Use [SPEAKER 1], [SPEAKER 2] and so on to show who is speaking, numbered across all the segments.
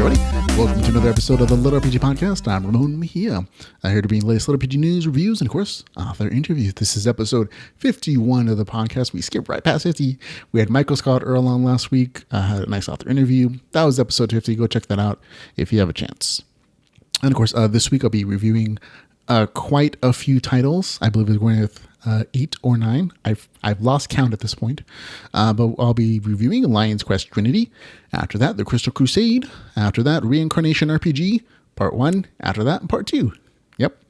[SPEAKER 1] everybody. Welcome to another episode of the LitRPG Podcast. I'm Ramon Mejia. I'm here to bring the latest LitRPG news, reviews, and of course, author interviews. This is episode 51 of the podcast. We skipped right past 50. We had Michael Scott Earl on last week. Had a nice author interview. That was episode 50. Go check that out if you have a chance. And of course, this week I'll be reviewing quite a few titles. I believe we're going with 8 or 9. I've lost count at this point. But I'll be reviewing Lion's Quest Trinity. After that, The Crystal Crusade. After that, Reincarnation RPG, Part 1. After that, Part 2. Yep.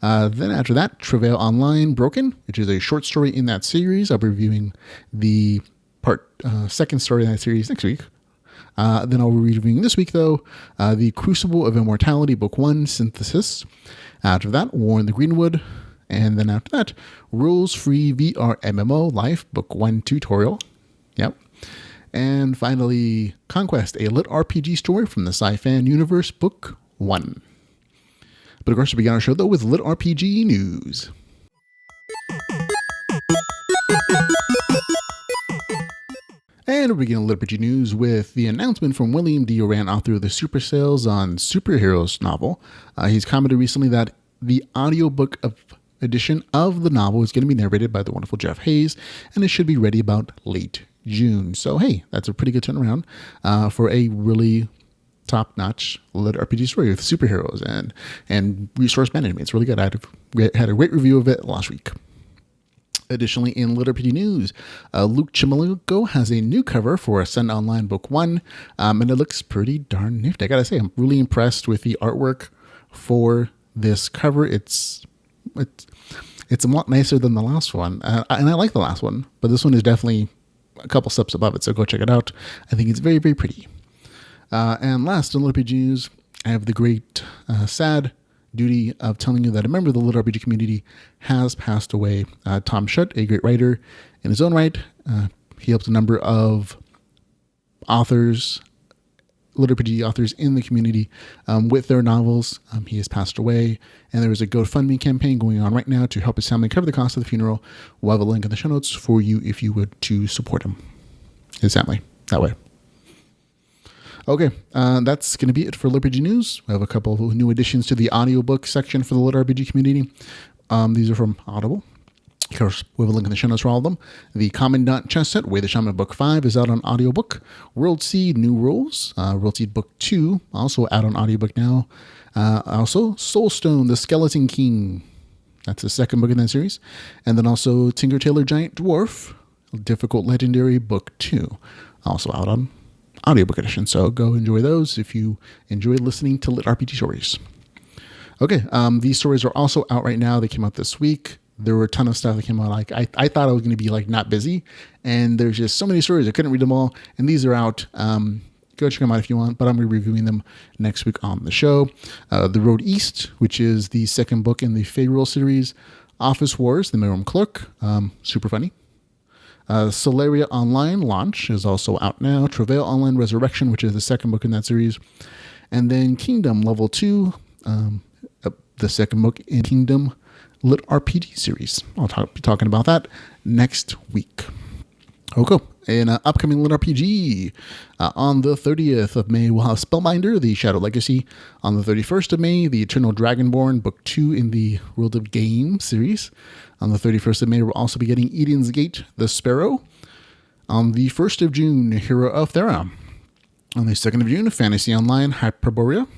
[SPEAKER 1] Then after that, Travail Online Broken, which is a short story in that series. I'll be reviewing the second story in that series next week. Then I'll be reviewing this week, though, the Crucible of Immortality, Book 1, Synthesis. After that, War in the Greenwood. And then after that, Rules-Free VRMMO Life, Book 1 Tutorial. Yep. And finally, Conquest, a LitRPG story from the SciFan universe, Book 1. But of course, we begin our show, though, with LitRPG news. And we begin LitRPG news with the announcement from William D. Oran, author of the Super Sales on Superheroes novel. He's commented recently that the audiobook edition of the novel is going to be narrated by the wonderful Jeff Hayes, and it should be ready about late June. So, hey, that's a pretty good turnaround for a really top-notch LitRPG story with superheroes and resource management. It's really good. I had a great review of it last week. Additionally, in LitRPG news, Luke Chimilugo has a new cover for Ascend Online Book 1, and it looks pretty darn nifty. I gotta say, I'm really impressed with the artwork for this cover. It's a lot nicer than the last one, and I like the last one, but this one is definitely a couple steps above it, so go check it out. I think it's very, very pretty. And last in LitRPG news, I have the great, sad duty of telling you that a member of the LitRPG community has passed away. Tom Schutt, a great writer in his own right. He helped a number of authors, LitRPG authors in the community with their novels. He has passed away, and there is a GoFundMe campaign going on right now to help his family cover the cost of the funeral. We'll have a link in the show notes for you if you would to support him, his family, that way. Okay, that's going to be it for LitRPG news. We have a couple of new additions to the audiobook section for the LitRPG community. These are from Audible. Of course, we have a link in the show notes for all of them. The Karmadont chess set, Way the Shaman Book 5, is out on audiobook. World Seed New Rules, World Seed Book 2, also out on audiobook now. Also, Soulstone, The Skeleton King. That's the second book in that series. And then also Tinker Tailor Giant Dwarf, Difficult Legendary Book 2, also out on audiobook edition. So go enjoy those if you enjoy listening to LitRPG stories. Okay, these stories are also out right now. They came out this week. There were a ton of stuff that came out. Like I thought I was going to be like not busy, and there's just so many stories I couldn't read them all. And these are out. Go check them out if you want. But I'm going to be reviewing them next week on the show. The Road East, which is the second book in the Ruul series. Office Wars, The Mailroom Clerk, super funny. Solaria Online Launch is also out now. Travail Online Resurrection, which is the second book in that series. And then Kingdom Level 2, the second book in Kingdom LitRPG series. I'll be talking about that next week. Okay, in upcoming LitRPG, on the 30th of May, we'll have Spellbinder, The Shadow Legacy. On the 31st of May, The Eternal Dragonborn, Book 2 in the World of Game series. On the 31st of May, we'll also be getting Eden's Gate, The Sparrow. On the 1st of June, Hero of Thera. On the 2nd of June, Fantasy Online, Hyperborea.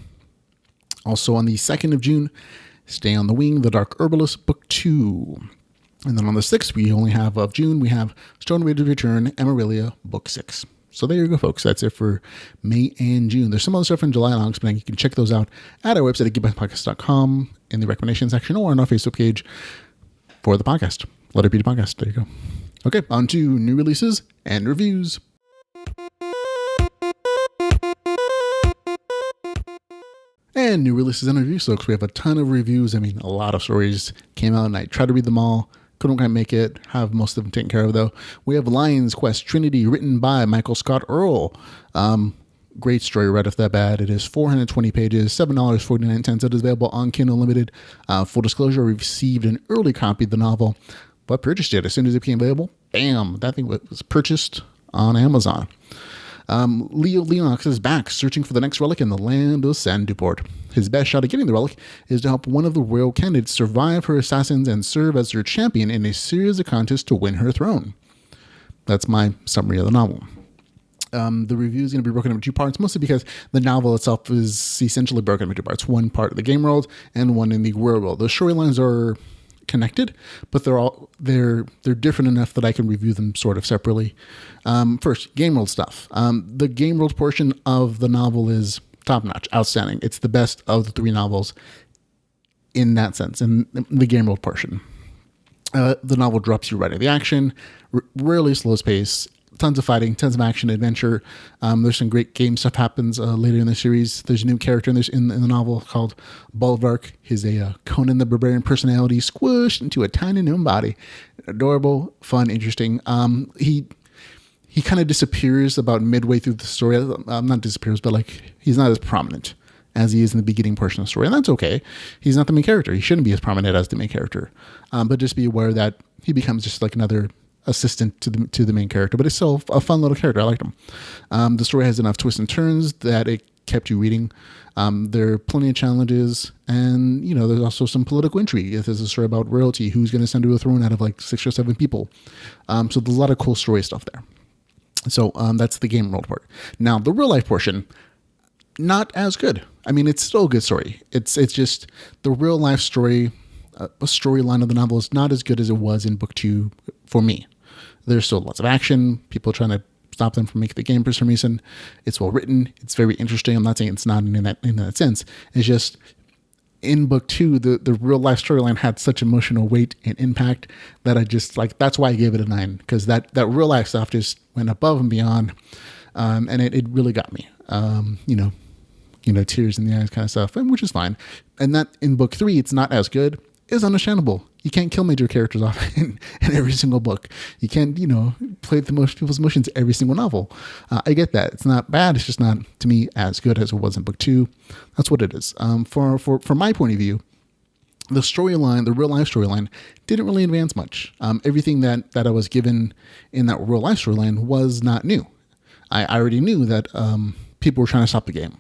[SPEAKER 1] Also on the 2nd of June, Stay on the Wing, The Dark Herbalist, Book 2. And then on the 6th, of June, we have Stone Raiders Return, Amarillia, Book 6. So there you go, folks. That's it for May and June. There's some other stuff in July and August, but you can check those out at our website at geekbypodcast.com in the recommendation section or on our Facebook page for the podcast. LitRPG Podcast. There you go. Okay, on to new releases and reviews. And new releases and reviews, folks. We have a ton of reviews. I mean, a lot of stories came out, and I tried to read them all. Couldn't quite make it. Have most of them taken care of, though. We have Lion's Quest Trinity, written by Michael Scott Earl. Great story right off the bat. It is 420 pages, $7.49. It is available on Kindle Unlimited. Full disclosure, I received an early copy of the novel, but purchased it as soon as it became available. Bam! That thing was purchased on Amazon. Leo Leonox is back, searching for the next relic in the land of San Duport. His best shot at getting the relic is to help one of the royal candidates survive her assassins and serve as her champion in a series of contests to win her throne. That's my summary of the novel. The review is going to be broken into two parts, mostly because the novel itself is essentially broken into two parts. One part of the game world and one in the real world. The storylines are connected, but they're different enough that I can review them sort of separately. First, game world stuff. The game world portion of the novel is top-notch, outstanding. It's the best of the three novels in that sense, in the game world portion. The novel drops you right into the action, rarely slows pace, tons of fighting, tons of action, adventure. There's some great game stuff happens later in the series. There's a new character in the novel called Bulwark. He's a Conan the Barbarian personality squished into a tiny gnome body. Adorable, fun, interesting. He kind of disappears about midway through the story. Not disappears, but like he's not as prominent as he is in the beginning portion of the story. And that's okay. He's not the main character. He shouldn't be as prominent as the main character. But just be aware that he becomes just like another assistant to the main character, but it's still a fun little character. I liked him. The story has enough twists and turns that it kept you reading. There are plenty of challenges, and there's also some political intrigue. There's a story about royalty, who's going to send to a throne out of like 6 or 7 people. So there's a lot of cool story stuff there. So that's the game world part. Now the real life portion, not as good. I mean, it's still a good story. It's just the real life story. A storyline of the novel is not as good as it was in book 2 for me. There's still lots of action, people trying to stop them from making the game for some reason. It's well written. It's very interesting. I'm not saying it's not in that sense. It's just in book 2, the real life storyline had such emotional weight and impact that I just that's why I gave it a 9, because that real life stuff just went above and beyond. And it really got me. Tears in the eyes kind of stuff, and which is fine. And that in book 3, it's not as good. Is understandable. You can't kill major characters off in every single book. You can't, play the most people's emotions every single novel. I get that. It's not bad. It's just not, to me, as good as it was in book 2. That's what it is. From my point of view, the storyline, the real life storyline, didn't really advance much. Everything that I was given in that real life storyline was not new. I already knew that people were trying to stop the game.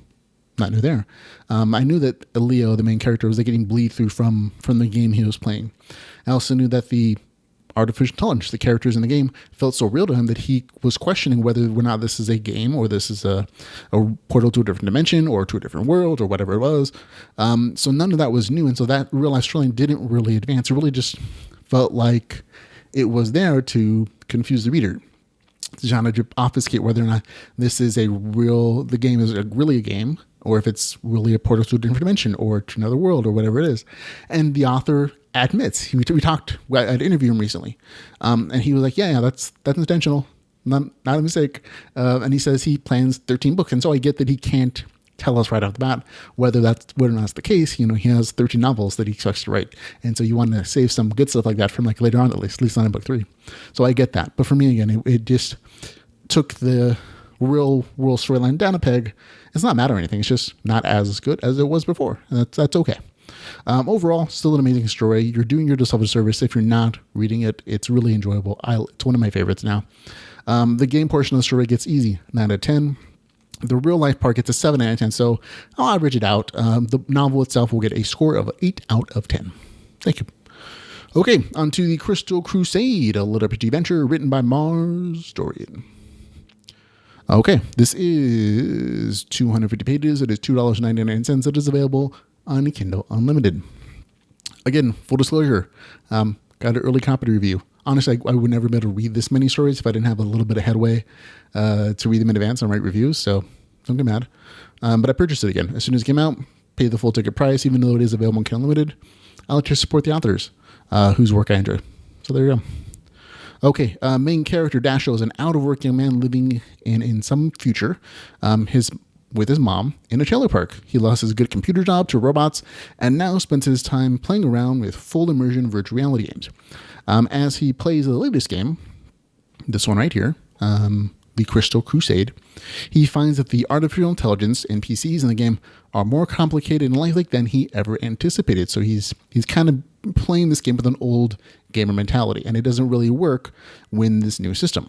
[SPEAKER 1] Not new there. I knew that Leo, the main character, was getting bleed through from the game he was playing. I also knew that the artificial intelligence, the characters in the game, felt so real to him that he was questioning whether or not this is a game or this is a portal to a different dimension or to a different world or whatever it was. So none of that was new. And so that real life storyline didn't really advance. It really just felt like it was there to confuse the reader. To try to obfuscate whether or not this is the game is really a game, or if it's really a portal to a different dimension or to another world or whatever it is. And the author admits, we talked, I interviewed him recently, and he was like, yeah, that's intentional, not a mistake. And he says he plans 13 books. And so I get that he can't tell us right off the bat whether or not that's the case. He has 13 novels that he expects to write. And so you want to save some good stuff like that from like later on, at least not in book 3. So I get that. But for me, again, it just took the real world storyline down a peg. It's not mad or anything. It's just not as good as it was before. And that's okay. Overall, still an amazing story. You're doing yourself a service if you're not reading it. It's really enjoyable. It's one of my favorites now. The game portion of the story gets easy, 9 out of 10. The real life part gets a 7 out of 10, so I'll average it out. The novel itself will get a score of 8 out of 10. Thank you. Okay, on to the Crystal Crusade, a LitRPG venture written by Mars Dorian. Okay, this is 250 pages. It is $2.99. It is available on Kindle Unlimited. Again, full disclosure, got an early copy review. Honestly, I would never be able to read this many stories if I didn't have a little bit of headway to read them in advance and write reviews, so don't get mad. But I purchased it again. As soon as it came out, paid the full ticket price, even though it is available on Kindle Unlimited. I like to support the authors whose work I enjoy. So there you go. Okay, main character Dasho is an out-of-work young man living in some future with his mom in a trailer park. He lost his good computer job to robots and now spends his time playing around with full immersion virtual reality games. As he plays the latest game, this one right here, the Crystal Crusade, he finds that the artificial intelligence NPCs in the game are more complicated and lifelike than he ever anticipated. So he's kind of playing this game with an old gamer mentality, and it doesn't really work with this new system.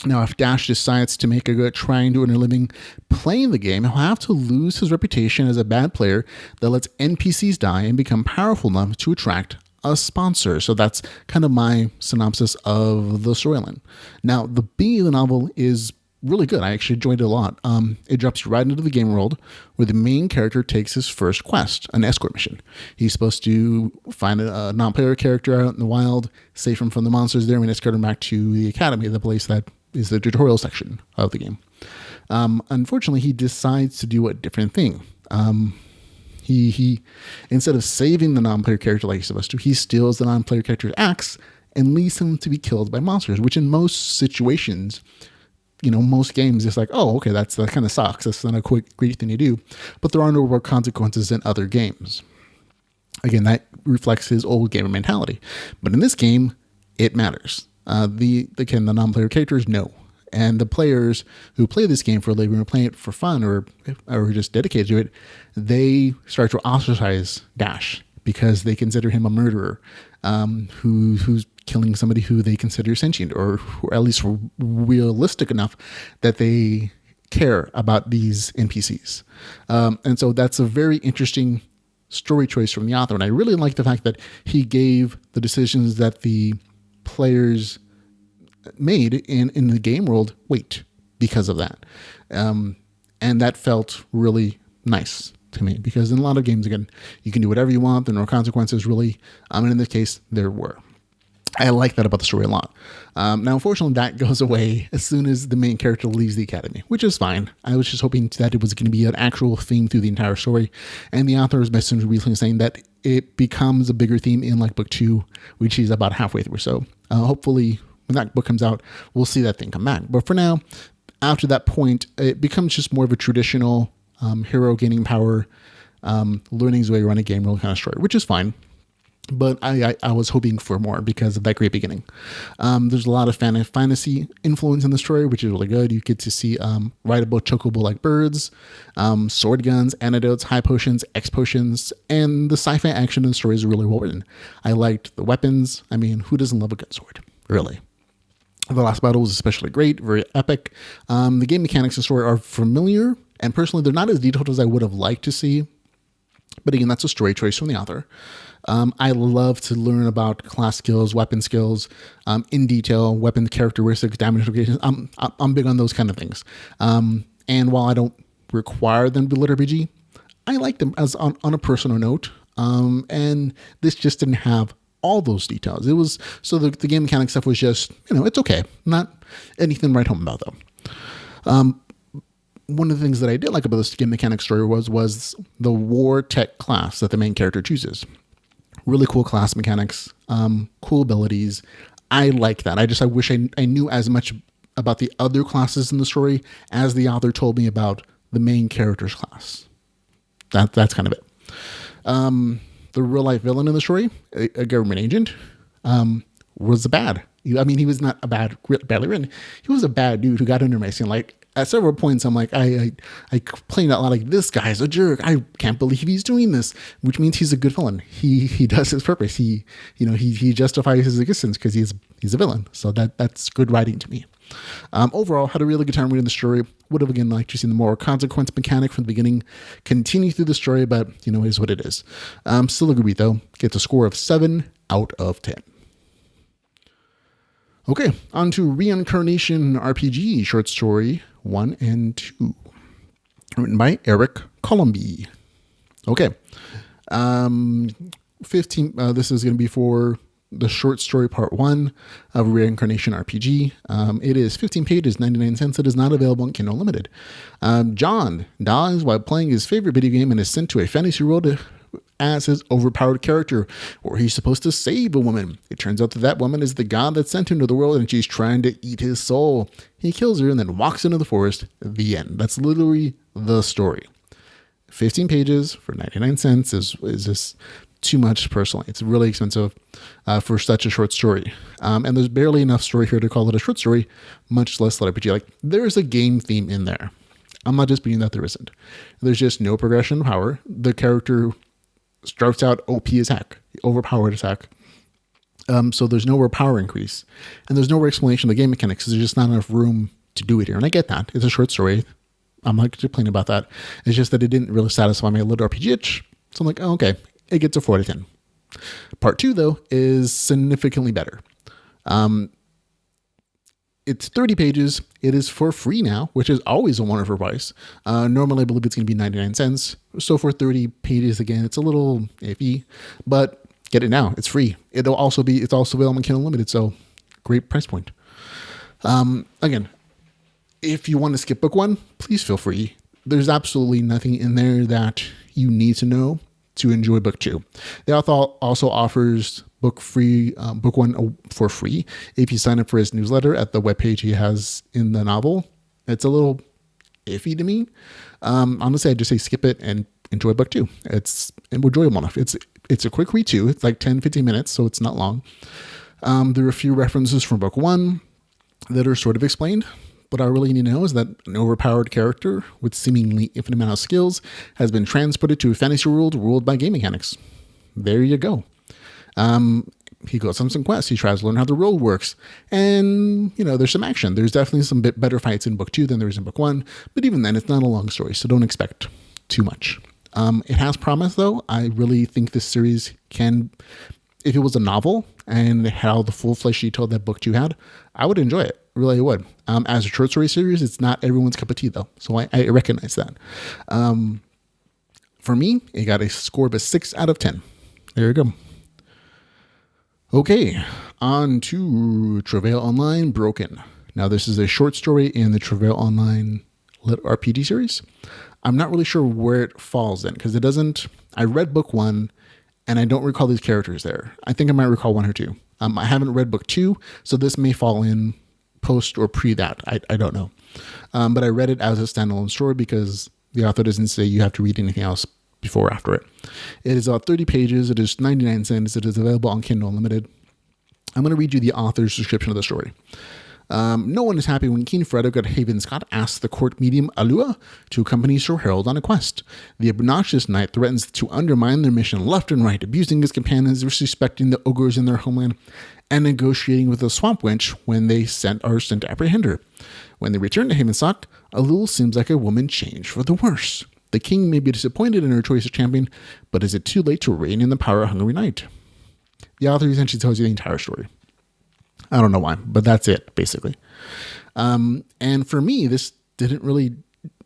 [SPEAKER 1] Now, if Dash decides to make a good trying to earn a living playing the game, he'll have to lose his reputation as a bad player that lets NPCs die and become powerful enough to attract a sponsor. So that's kind of my synopsis of the storyline. Now, the beginning of the novel is really good. I actually enjoyed it a lot. It drops you right into the game world where the main character takes his first quest, an escort mission. He's supposed to find a non-player character out in the wild, save him from the monsters there, and escort him back to the academy, the place that is the tutorial section of the game. Unfortunately, he decides to do a different thing. He instead of saving the non-player character like he's supposed to, he steals the non-player character's axe and leaves him to be killed by monsters, which in most situations, most games, it's like, oh, okay, that kind of sucks. That's not a great thing to do. But there are no real consequences in other games. Again, that reflects his old gamer mentality. But in this game, it matters. The non-player characters, no. And the players who play this game for a living or playing it for fun or just dedicated to it, they start to ostracize Dash because they consider him a murderer who's killing somebody who they consider sentient or at least realistic enough that they care about these NPCs. And so that's a very interesting story choice from the author. And I really like the fact that he gave the decisions that the players made in the game world weight because of that. And that felt really nice to me because in a lot of games, again, you can do whatever you want. There are no consequences really. And in this case, there were. I like that about the story a lot. Now, unfortunately, that goes away as soon as the main character leaves the academy, which is fine. I was just hoping that it was going to be an actual theme through the entire story. And the author has messaged recently saying that it becomes a bigger theme in like book 2, which is about halfway through. So hopefully when that book comes out, we'll see that thing come back. But for now, after that point, it becomes just more of a traditional hero gaining power, learning his way around a game world kind of story, which is fine. But I was hoping for more because of that great beginning. There's a lot of fantasy influence in the story, which is really good. You get to see rideable chocobo-like birds, sword guns, antidotes, high potions, X potions, and the sci-fi action in the story is really well written. I liked the weapons. I mean, who doesn't love a good sword? Really. The last battle was especially great, very epic. The game mechanics and story are familiar, and personally, they're not as detailed as I would have liked to see. But again, that's a story choice from the author. I love to learn about class skills, weapon skills, in detail, weapon characteristics, damage notifications. I'm big on those kind of things. And while I don't require them to be LitRPG, I like them as on a personal note. And this just didn't have all those details. It was so the game mechanic stuff was just, it's okay. Not anything to write home about though. One of the things that I did like about this game mechanic story was the war tech class that the main character chooses. Really cool class mechanics, cool abilities. I like that. I wish I knew as much about the other classes in the story as the author told me about the main character's class. That's kind of it. The real life villain in the story, a government agent, was bad. He was not badly written. He was a bad dude who got under my skin. Like at several points, I'm like, I complained out loud like, this guy's a jerk. I can't believe he's doing this, which means he's a good villain. He does his purpose. He justifies his existence because he's a villain. So that's good writing to me. Overall, had a really good time reading the story. Would have again liked to see the more consequence mechanic from the beginning continue through the story, but is what it is. Still a good read though. Gets a score of 7 out of 10. Okay, on to Reincarnation RPG short story 1 and 2, written by Eric Colomby. Okay, 15. This is going to be for the short story part 1 of Reincarnation RPG. It is 15 pages, 99 cents. It is not available on Kindle Unlimited. John dies while playing his favorite video game and is sent to a fantasy world as his overpowered character, where he's supposed to save a woman. It turns out that woman is the god that sent him to the world, and she's trying to eat his soul. He kills her and then walks into the forest. The end. That's literally the story. 15 pages for 99 cents is just too much personally. It's really expensive for such a short story. And there's barely enough story here to call it a short story, much less LitRPG. Like, there's a game theme in there. I'm not just being that there isn't. There's just no progression of power. The character starts out OP as heck, overpowered as heck. So there's nowhere power increase, and there's nowhere explanation of the game mechanics because there's just not enough room to do it here. And I get that. It's a short story. I'm not complaining about that. It's just that it didn't really satisfy my LitRPG itch. So I'm like, oh, okay, it gets a 4 out of 10. Part 2, though, is significantly better. It's 30 pages. It is for free now, which is always a wonderful price. Normally, I believe it's going to be 99 cents. So for 30 pages, again, it's a little iffy, but get it now. It's free. It's also available on Kindle Unlimited, so great price point. Again, if you want to skip book 1, please feel free. There's absolutely nothing in there that you need to know to enjoy book 2. The author also offers book 1 for free if you sign up for his newsletter at the webpage he has in the novel. It's a little iffy to me. Honestly, I'd just say skip it and enjoy book 2. It's enjoyable enough. It's a quick read too. It's like 10-15 minutes, so it's not long. There are a few references from book 1 that are sort of explained. What I really need to know is that an overpowered character with seemingly infinite amount of skills has been transported to a fantasy world ruled by game mechanics. There you go. He goes on some quests. He tries to learn how the world works. And, there's some action. There's definitely some bit better fights in book 2 than there is in book 1. But even then, it's not a long story, so don't expect too much. It has promise, though. I really think this series can, if it was a novel and it had all the full-fledged detail that book 2 had, I would enjoy it. Really would. As a short story series, it's not everyone's cup of tea, though. So I recognize that. For me, it got a score of a 6 out of 10. There you go. Okay, on to Travail Online Broken. Now, this is a short story in the Travail Online LitRPG series. I'm not really sure where it falls in, because it doesn't... I read book 1, and I don't recall these characters there. I think I might recall 1 or 2. I haven't read book 2, so this may fall in post or pre that. I don't know. But I read it as a standalone story because the author doesn't say you have to read anything else before or after it. It is 30 pages. It is 99 cents. It is available on Kindle Unlimited. I'm going to read you the author's description of the story. No one is happy when King Frederick of Haven Scott asks the court medium Alua to accompany Sir Harold on a quest. The obnoxious knight threatens to undermine their mission left and right, abusing his companions, disrespecting the ogres in their homeland, and negotiating with the swamp wench when they are sent to apprehend her. When they return to Havensock, Alul seems like a woman changed for the worse. The king may be disappointed in her choice of champion, but is it too late to rein in the power of hungry knight? The author essentially tells you the entire story. I don't know why, but that's it, basically. And for me, this didn't really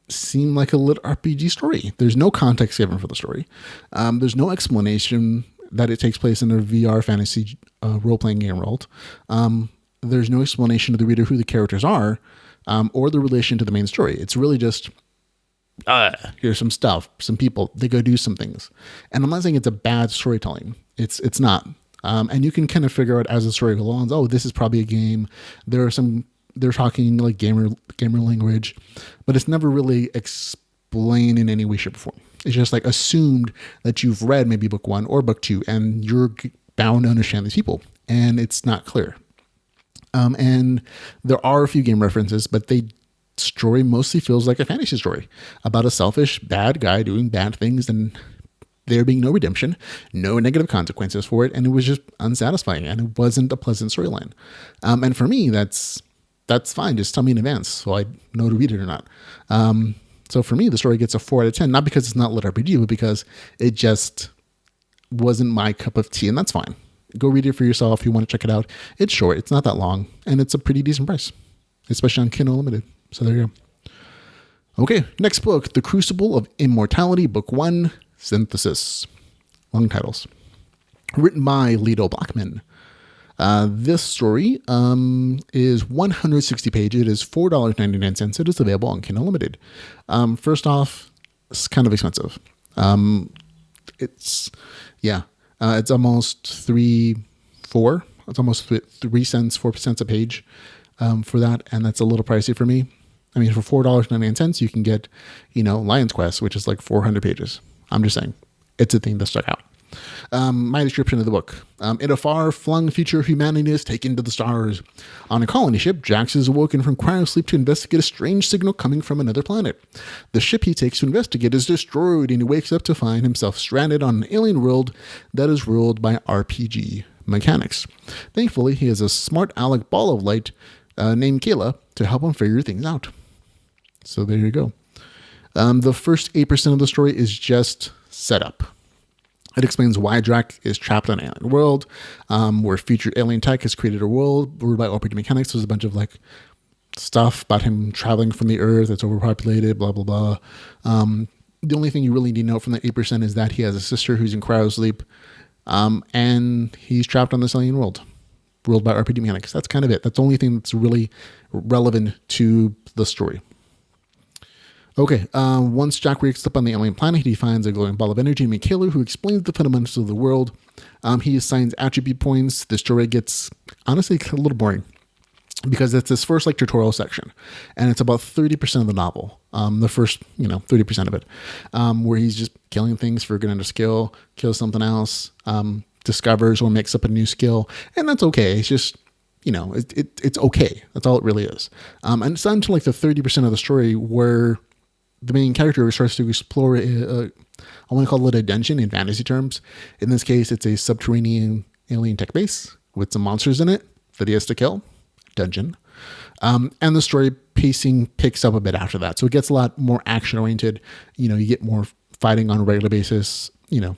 [SPEAKER 1] seem like a LitRPG story. There's no context given for the story. There's no explanation that it takes place in a VR fantasy role-playing game world. There's no explanation to the reader who the characters are or the relation to the main story. It's really just, here's some stuff, some people, they go do some things. And I'm not saying it's a bad storytelling. It's not. And you can kind of figure out as the story goes along, oh, this is probably a game. They're talking like gamer language, but it's never really explained in any way, shape, or form. It's just like assumed that you've read maybe book 1 or book 2 and you're bound to understand these people, and it's not clear. And there are a few game references, but the story mostly feels like a fantasy story about a selfish bad guy doing bad things and there being no redemption, no negative consequences for it, and it was just unsatisfying, and it wasn't a pleasant storyline. And for me, that's fine. Just tell me in advance so I know to read it or not. So for me, the story gets a 4 out of 10, not because it's not LitRPG, but because it just wasn't my cup of tea, and that's fine. Go read it for yourself if you want to check it out. It's short, it's not that long, and it's a pretty decent price, especially on Kindle Unlimited. So there you go. Okay, next book, The Crucible of Immortality, Book 1, Synthesis. Long titles. Written by Lido Blackman. This story is 160 pages. It is $4.99. It is available on Kindle Unlimited. First off, it's kind of expensive. It's almost 4. It's almost 3 cents, 4 cents a page for that, and that's a little pricey for me. I mean, for $4.99, you can get, Lion's Quest, which is like 400 pages. I'm just saying, it's a thing that stuck out. My description of the book. In a far-flung future, humanity is taken to the stars. On a colony ship, Jax is awoken from cryosleep to investigate a strange signal coming from another planet. The ship he takes to investigate is destroyed, and he wakes up to find himself stranded on an alien world that is ruled by RPG mechanics. Thankfully, he has a smart aleck ball of light named Kayla to help him figure things out. So there you go. The first 8% of the story is just setup. It explains why Drac is trapped on an alien world, where future alien tech has created a world ruled by RPG mechanics. There's a bunch of like stuff about him traveling from the Earth that's overpopulated, blah, blah, blah. The only thing you really need to know from the 8% is that he has a sister who's in cryosleep, and he's trapped on this alien world, ruled by RPG mechanics. That's kind of it. That's the only thing that's really relevant to the story. Okay, once Jack wakes up on the alien planet, he finds a glowing ball of energy named Tailor, who explains the fundamentals of the world. He assigns attribute points. The story gets, honestly, a little boring because it's this first like tutorial section, and it's about 30% of the novel. The first, 30% of it, where he's just killing things for getting a skill, kills something else, discovers or makes up a new skill, and that's okay. It's just, it's okay. That's all it really is. And it's not until like the 30% of the story where the main character starts to explore, I want to call it a dungeon in fantasy terms. In this case, it's a subterranean alien tech base with some monsters in it that he has to kill. Dungeon. And the story pacing picks up a bit after that. So it gets a lot more action oriented. You get more fighting on a regular basis.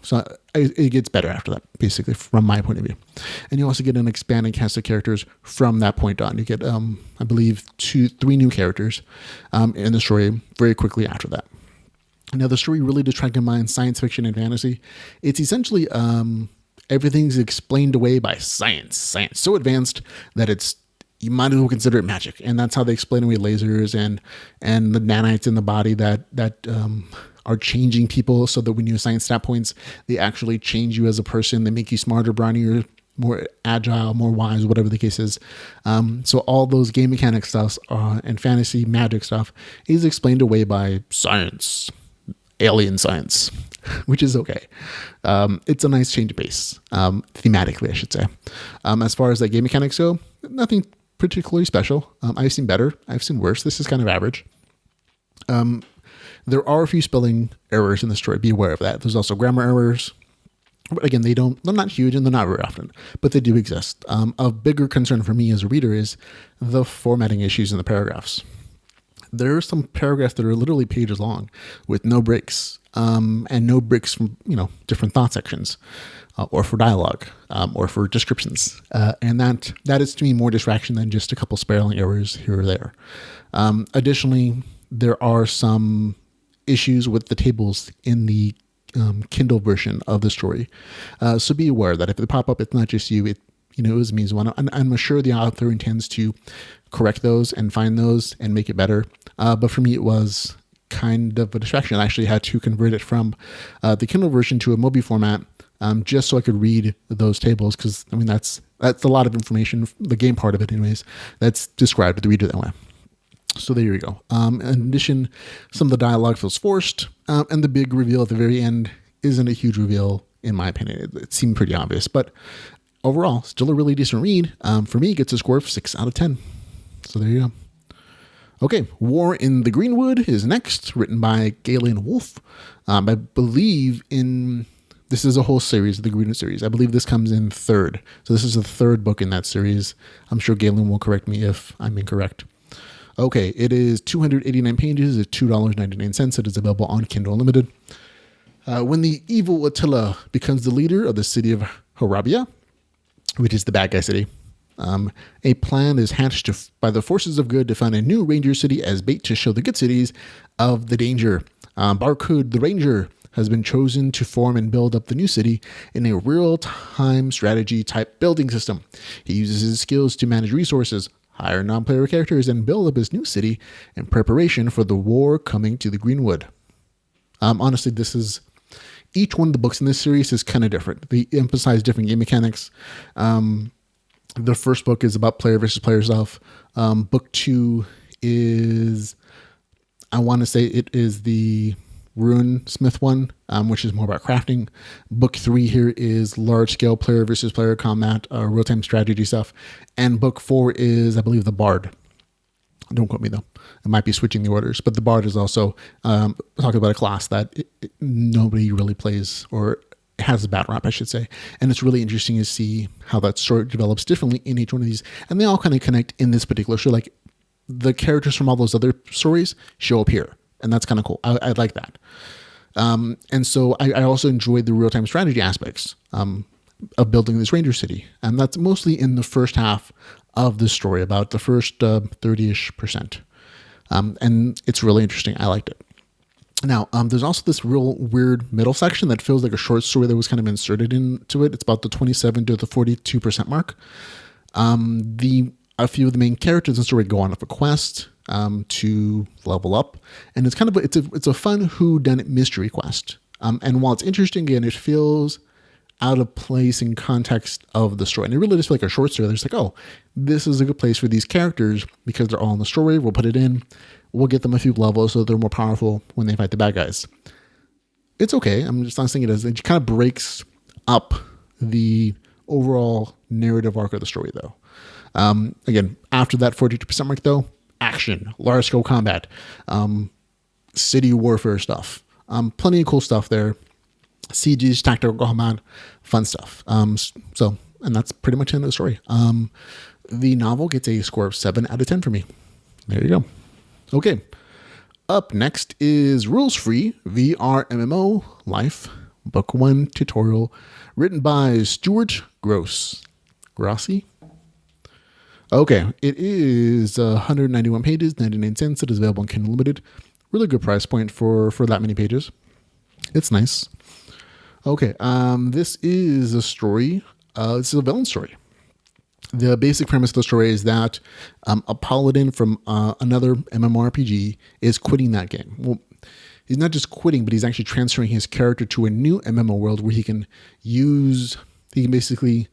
[SPEAKER 1] So it gets better after that, basically, from my point of view. And you also get an expanded cast of characters from that point on. You get, I believe, 3 new characters in the story very quickly after that. Now, the story really does try to combine science fiction and fantasy. It's essentially everything's explained away by science. Science so advanced that you might as well consider it magic. And that's how they explain away lasers and the nanites in the body that are changing people, so that when you assign stat points, they actually change you as a person. They make you smarter, brawnier, more agile, more wise, whatever the case is. So all those game mechanic stuff and fantasy magic stuff is explained away by science, alien science, which is okay. It's a nice change of pace, thematically, I should say. As far as the game mechanics go, nothing particularly special. I've seen better. I've seen worse. This is kind of average. There are a few spelling errors in the story. Be aware of that. There's also grammar errors. But again, they're not huge and they're not very often, but they do exist. A bigger concern for me as a reader is the formatting issues in the paragraphs. There are some paragraphs that are literally pages long with no breaks, and no breaks from, different thought sections, or for dialogue, or for descriptions. And that is to me more distraction than just a couple spelling errors here or there. Additionally, there are some issues with the tables in the Kindle version of the story. So be aware that if they pop up, it's not just you. It was me as well. And I'm sure the author intends to correct those and find those and make it better. But for me, it was kind of a distraction. I actually had to convert it from the Kindle version to a Mobi format, just so I could read those tables. Because that's a lot of information. The game part of it, anyways, that's described to the reader that way. So there you go. In addition, some of the dialogue feels forced, and the big reveal at the very end isn't a huge reveal, in my opinion. It seemed pretty obvious, but overall, still a really decent read. For me, it gets a score of 6 out of 10. So there you go. Okay, War in the Greenwood is next, written by Galen Wolfe. I believe this is a whole series, the Greenwood series. I believe this comes in 3rd. So this is the 3rd book in that series. I'm sure Galen will correct me if I'm incorrect. Okay, it is 289 pages at $2.99. It is available on Kindle Unlimited. When the evil Attila becomes the leader of the city of Harabia, which is the bad guy city, a plan is hatched by the forces of good to find a new ranger city as bait to show the good cities of the danger. Barcode the Ranger has been chosen to form and build up the new city in a real-time strategy type building system. He uses his skills to manage resources, hire non-player characters, and build up his new city in preparation for the war coming to the Greenwood. Honestly, each one of the books in this series is kind of different. They emphasize different game mechanics. The first book is about player versus player stuff. Book 2 is, I want to say it is the Rune Smith one, which is more about crafting. Book 3 here is large scale player versus player combat, real-time strategy stuff. And book 4 is, I believe, the Bard. Don't quote me though. It might be switching the orders, but the Bard is also talking about a class that nobody really plays, or it has a bad rap, I should say. And it's really interesting to see how that story develops differently in each one of these. And they all kind of connect in this particular show. Like the characters from all those other stories show up here. And that's kind of cool. I like that. And so I also enjoyed the real-time strategy aspects of building this ranger city. And that's mostly in the first half of the story, about the first 30-ish%. And it's really interesting. I liked it. Now, there's also this real weird middle section that feels like a short story that was kind of inserted into it. It's about the 27 to the 42% mark. A few of the main characters in the story go on a quest to level up, and it's a fun whodunit mystery quest. And while it's interesting, again, it feels out of place in context of the story. And it really just feels like a short story. They're just like, oh, this is a good place for these characters because they're all in the story. We'll put it in. We'll get them a few levels so they're more powerful when they fight the bad guys. It's okay. I'm just not saying it as it kind of breaks up the overall narrative arc of the story, though. Again, after that 42% mark, though, action, large scale combat, city warfare stuff, plenty of cool stuff there. CGs, tactical combat, fun stuff. And that's pretty much the end of the story. The novel gets a score of 7 out of 10 for me. There you go. Okay. Up next is Rules Free VRMMO Life Book 1 Tutorial, written by Stuart Grossi. Okay, it is 191 pages, 99 cents. It is available on Kindle Limited. Really good price point for that many pages. It's nice. Okay, this is a story. This is a villain story. The basic premise of the story is that a paladin from another MMORPG is quitting that game. Well, he's not just quitting, but he's actually transferring his character to a new MMO world where he can basically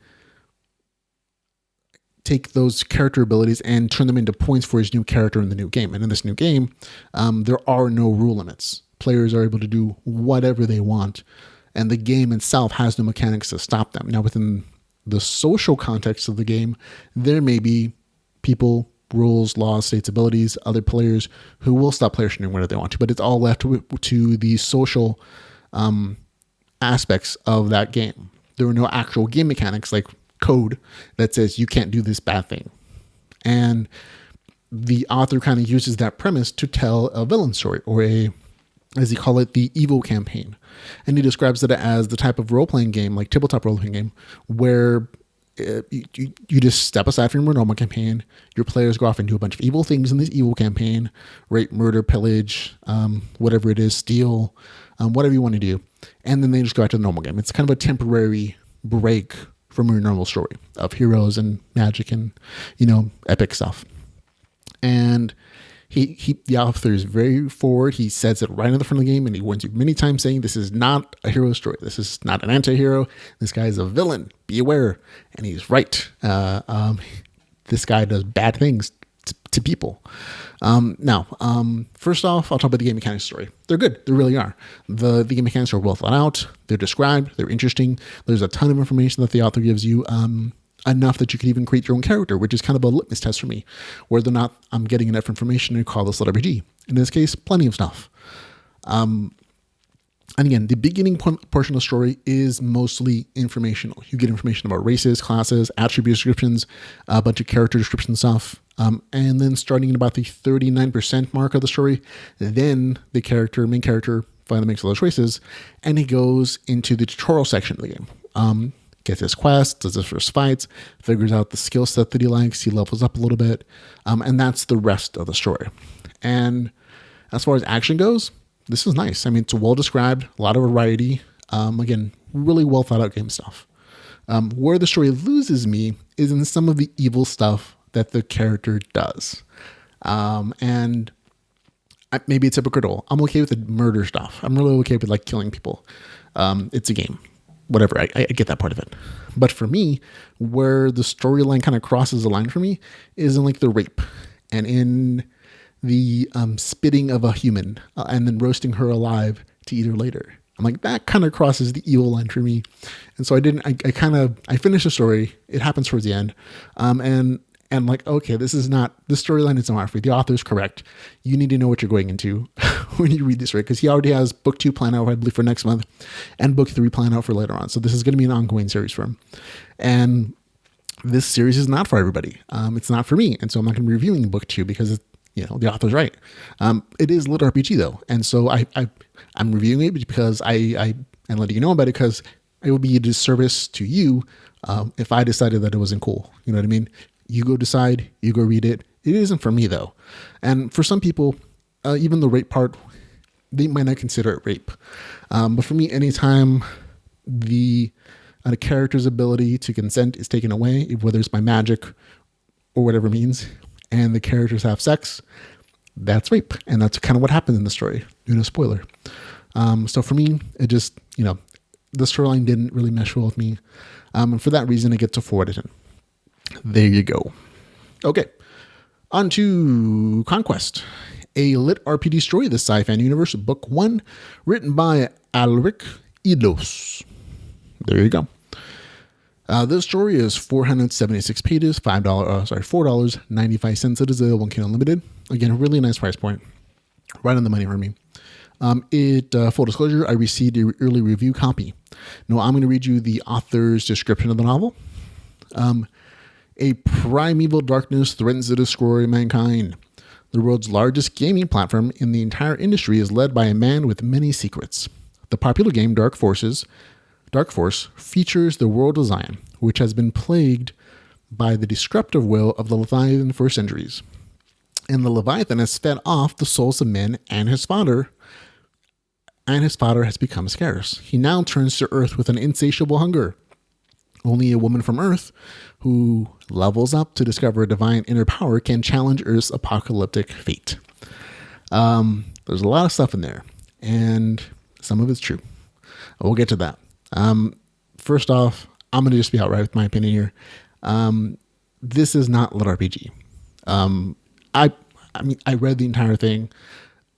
[SPEAKER 1] take those character abilities and turn them into points for his new character in the new game. And in this new game, there are no rule limits. Players are able to do whatever they want, and the game itself has no mechanics to stop them. Now, within the social context of the game, there may be people, rules, laws, states, abilities, other players who will stop players from doing whatever they want to, but it's all left to the social aspects of that game. There are no actual game mechanics like code that says you can't do this bad thing. And the author kind of uses that premise to tell a villain story, or as he call it, the evil campaign. And he describes it as the type of role-playing game, like tabletop role-playing game, where you just step aside from your normal campaign. Your players go off and do a bunch of evil things in this evil campaign, rape, murder, pillage, whatever it is, steal, whatever you want to do. And then they just go back to the normal game. It's kind of a temporary break from your normal story of heroes and magic and, epic stuff. And the author is very forward. He says it right in the front of the game, and he warns you many times saying this is not a hero story. This is not an anti-hero. This guy is a villain. Be aware. And he's right. This guy does bad things to people. Now, first off, I'll talk about the game mechanics story. They're good. They really are. The game mechanics are well thought out. They're described. They're interesting. There's a ton of information that the author gives you. Enough that you could even create your own character, which is kind of a litmus test for me, whether or not I'm getting enough information to call this LitRPG. In this case, plenty of stuff. And again, the beginning portion of the story is mostly informational. You get information about races, classes, attribute descriptions, a bunch of character description stuff. And then starting at about the 39% mark of the story, then the main character, finally makes all those choices, and he goes into the tutorial section of the game. Gets his quest, does his first fights, figures out the skill set that he likes, he levels up a little bit, and that's the rest of the story. And as far as action goes, this is nice. I mean, it's well described, a lot of variety. Again, really well thought out game stuff. Where the story loses me is in some of the evil stuff that the character does. And maybe it's hypocritical. I'm okay with the murder stuff. I'm really okay with killing people. It's a game. Whatever, I get that part of it. But for me, where the storyline kind of crosses the line for me is in the rape and in the spitting of a human and then roasting her alive to eat her later. I'm like, that kind of crosses the evil line for me. And so I finished the story. It happens towards the end. And okay, this storyline is not for you. The author's correct. You need to know what you're going into when you read this, right? Because he already has book 2 planned out, I believe, for next month, and book 3 planned out for later on. So this is going to be an ongoing series for him. And this series is not for everybody. It's not for me. And so I'm not going to be reviewing book 2 because the author's right. It is LitRPG though. And so I'm reviewing it because I'm letting you know about it, because it would be a disservice to you if I decided that it wasn't cool. You know what I mean? You go decide, you go read it. It isn't for me though. And for some people, even the rape part, they might not consider it rape. But for me, anytime the character's ability to consent is taken away, whether it's by magic or whatever means, and the characters have sex, that's rape. And that's kind of what happened in the story. Spoiler. So for me, it just, the storyline didn't really mesh well with me. And for that reason, it gets a 4 out of 10. There you go. Okay. On to Conquest, a LitRPG story of the SciFan universe, book 1, written by Alric Idlos. There you go. This story is 476 pages, $4.95. It is available in Kindle Unlimited. Again, a really nice price point. Right on the money for me. Full disclosure, I received an early review copy. Now I'm going to read you the author's description of the novel. A primeval darkness threatens to destroy mankind. The world's largest gaming platform in the entire industry is led by a man with many secrets. The popular game Dark Force features the world of Zion, which has been plagued by the destructive will of the Leviathan for centuries. And the Leviathan has fed off the souls of men and his fodder has become scarce. He now turns to Earth with an insatiable hunger. Only a woman from Earth who levels up to discover a divine inner power can challenge Earth's apocalyptic fate. There's a lot of stuff in there, and some of it's true. We'll get to that. First off, I'm going to just be outright with my opinion here. This is not LitRPG. I read the entire thing,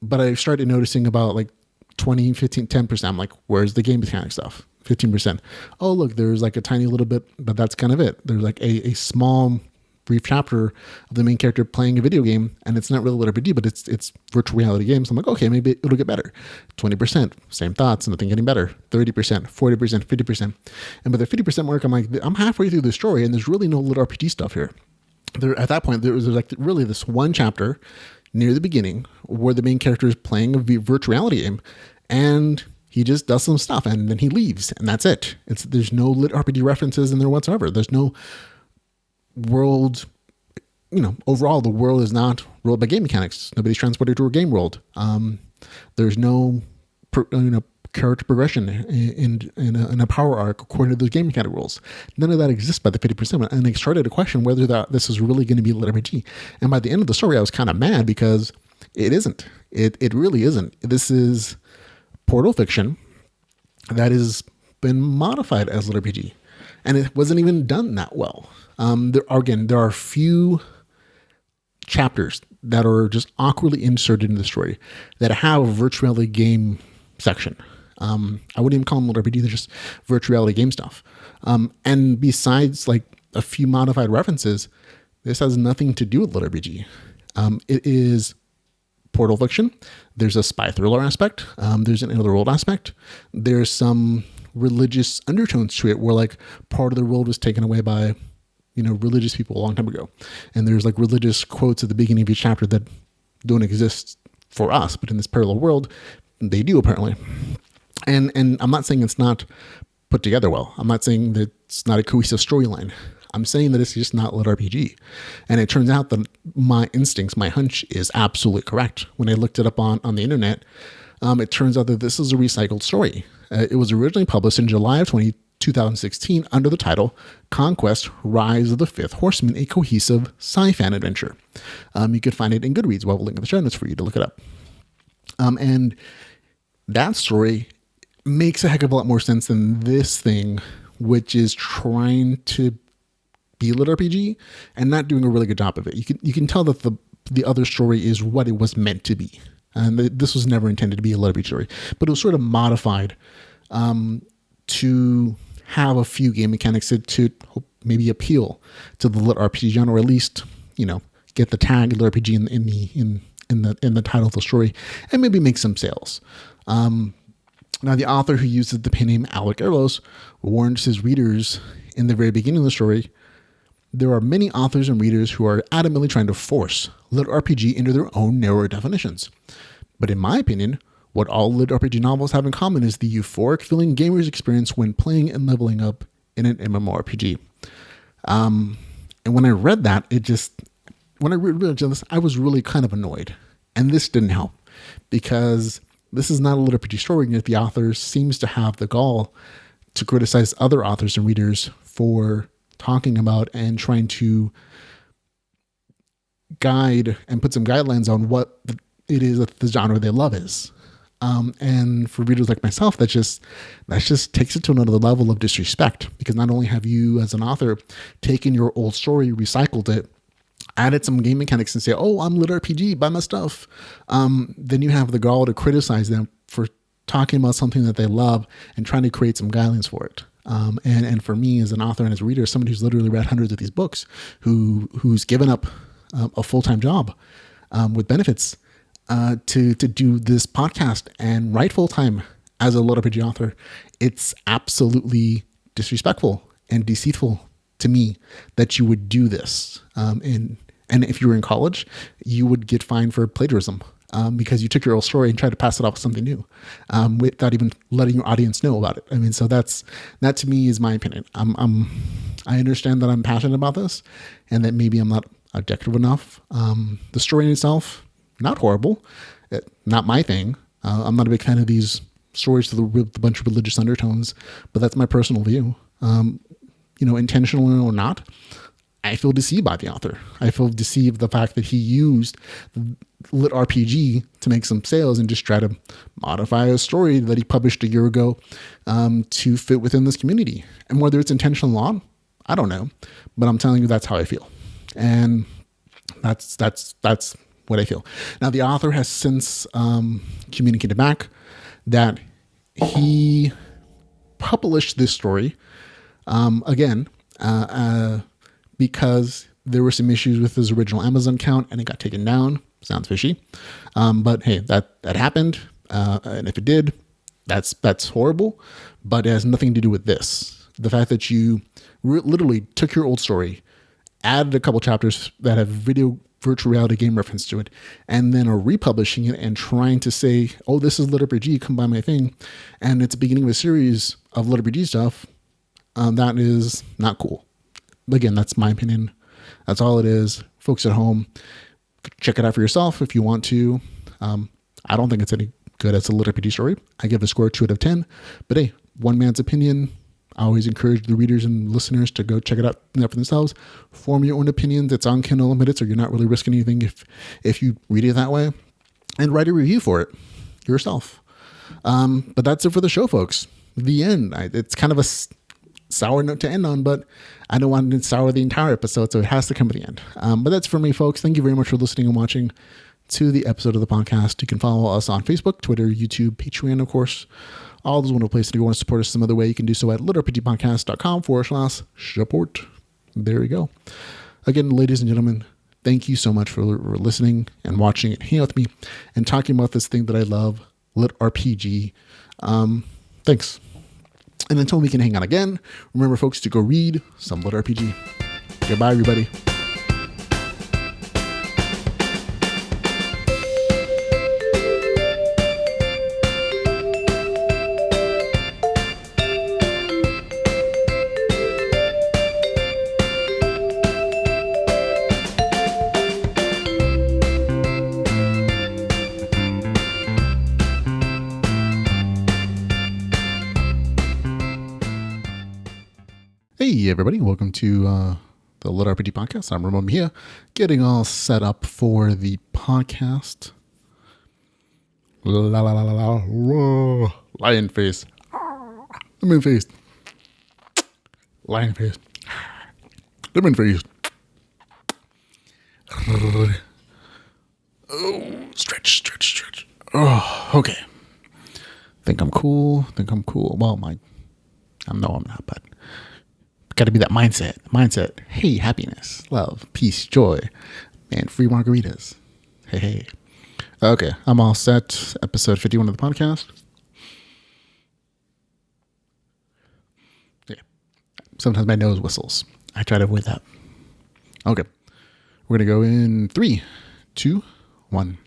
[SPEAKER 1] but I started noticing about like 20, 15, 10%. I'm like, where's the game mechanic stuff? 15%. Oh, look, there's like a tiny little bit, but that's kind of it. There's like a small brief chapter of the main character playing a video game, and it's not really LitRPG, but it's virtual reality games. I'm like, okay, maybe it'll get better. 20%, same thoughts, nothing getting better. 30%, 40%, 50%. And by the 50% mark, I'm like, I'm halfway through the story, and there's really no LitRPG stuff here. At that point, there's like really this one chapter near the beginning where the main character is playing a virtual reality game, and he just does some stuff and then he leaves, and that's it. There's no LitRPG references in there whatsoever. There's no world, overall the world is not ruled by game mechanics. Nobody's transported to a game world. There's no character progression in a power arc according to those game mechanic rules. None of that exists by the 50%. And I started to question whether this is really going to be LitRPG. And by the end of the story, I was kind of mad because it isn't. It really isn't. This is portal fiction that has been modified as LitRPG, and it wasn't even done that well. There are few chapters that are just awkwardly inserted in the story that have a virtual reality game section. I wouldn't even call them LitRPG; they're just virtual reality game stuff. And besides like a few modified references, this has nothing to do with LitRPG. It is portal fiction. There's a spy thriller aspect. There's an other world aspect. There's some religious undertones to it where like part of the world was taken away by, religious people a long time ago. And there's like religious quotes at the beginning of each chapter that don't exist for us, but in this parallel world, they do apparently. And I'm not saying it's not put together well. I'm not saying that it's not a cohesive storyline. I'm saying that it's just not LitRPG. And it turns out that my instincts, my hunch is absolutely correct. When I looked it up on the internet, it turns out that this is a recycled story. It was originally published in July of 2016 under the title Conquest, Rise of the Fifth Horseman, a cohesive SciFan adventure. You could find it in Goodreads. We'll have a link in the show notes for you to look it up. And that story makes a heck of a lot more sense than this thing, which is trying to be LitRPG and not doing a really good job of it. You can tell that the other story is what it was meant to be. And this was never intended to be a LitRPG story, but it was sort of modified to have a few game mechanics to maybe appeal to the LitRPG genre, or at least, get the tag LitRPG in the title of the story and maybe make some sales. Now, the author, who uses the pen name Alec Eros, warns his readers in the very beginning of the story, there are many authors and readers who are adamantly trying to force LitRPG into their own narrower definitions. But in my opinion, what all LitRPG novels have in common is the euphoric feeling gamers experience when playing and leveling up in an MMORPG. And when I read that, when I read this, I was really kind of annoyed. And this didn't help, because this is not a LitRPG story, yet the author seems to have the gall to criticize other authors and readers for talking about and trying to guide and put some guidelines on what it is that the genre they love is. And for readers like myself, that just takes it to another level of disrespect, because not only have you as an author taken your old story, recycled it, added some game mechanics and say, oh, I'm LitRPG, buy my stuff. Then you have the gall to criticize them for talking about something that they love and trying to create some guidelines for it. And for me as an author and as a reader, somebody who's literally read hundreds of these books, who's given up a full-time job with benefits to do this podcast and write full-time as a LitRPG author, it's absolutely disrespectful and deceitful to me that you would do this. And if you were in college, you would get fined for plagiarism because you took your old story and tried to pass it off with something new without even letting your audience know about it. I mean, so that to me is my opinion. I understand that I'm passionate about this and that maybe I'm not objective enough. The story in itself, not horrible, not my thing. I'm not a big fan of these stories with a bunch of religious undertones, but that's my personal view. Intentional or not, I feel deceived by the author. I feel deceived the fact that he used LitRPG to make some sales and just try to modify a story that he published a year ago to fit within this community. And whether it's intentional or not, I don't know. But I'm telling you, that's how I feel. And that's what I feel. Now, the author has since communicated back that he published this story again, because there were some issues with his original Amazon account and it got taken down. Sounds fishy. But hey, that happened. And if it did, that's horrible, but it has nothing to do with this. The fact that you literally took your old story, added a couple chapters that have virtual reality game reference to it, and then are republishing it and trying to say, oh, this is LitRPG, come buy my thing. And it's the beginning of a series of LitRPG stuff. That is not cool. Again, that's my opinion. That's all it is. Folks at home, check it out for yourself if you want to. I don't think it's any good as a LitRPG story. I give it a score 2 out of 10. But hey, one man's opinion. I always encourage the readers and listeners to go check it out for themselves. Form your own opinions. It's on Kindle Unlimited, so you're not really risking anything if you read it that way. And write a review for it yourself. But that's it for the show, folks. The end. It's kind of a sour note to end on, but I don't want to sour the entire episode, so it has to come at the end. But that's for me, folks. Thank you very much for listening and watching to the episode of the podcast. You can follow us on Facebook, Twitter, YouTube, Patreon, of course. All those wonderful places. If you want to support us some other way, you can do so at litrpgpodcast.com/support. There we go. Again, ladies and gentlemen, thank you so much for listening and watching and hanging out with me and talking about this thing that I love, LitRPG. Thanks. And until we can hang out again, remember, folks, to go read some LitRPG. Goodbye, everybody. Hey, everybody. Welcome to the LitRPG Podcast. I'm Ramon Mejia, getting all set up for the podcast. La la la la la. Whoa. Lion face. Lemon face. Lion face. Lemon face. Oh, stretch. Oh, okay. Think I'm cool. Well, I know I'm not, but got to be that mindset. Hey, happiness, love, peace, joy, and free margaritas. Hey. Okay, I'm all set. Episode 51 of the podcast. Yeah. Sometimes my nose whistles. I try to avoid that. Okay. We're going to go in 3, 2, 1.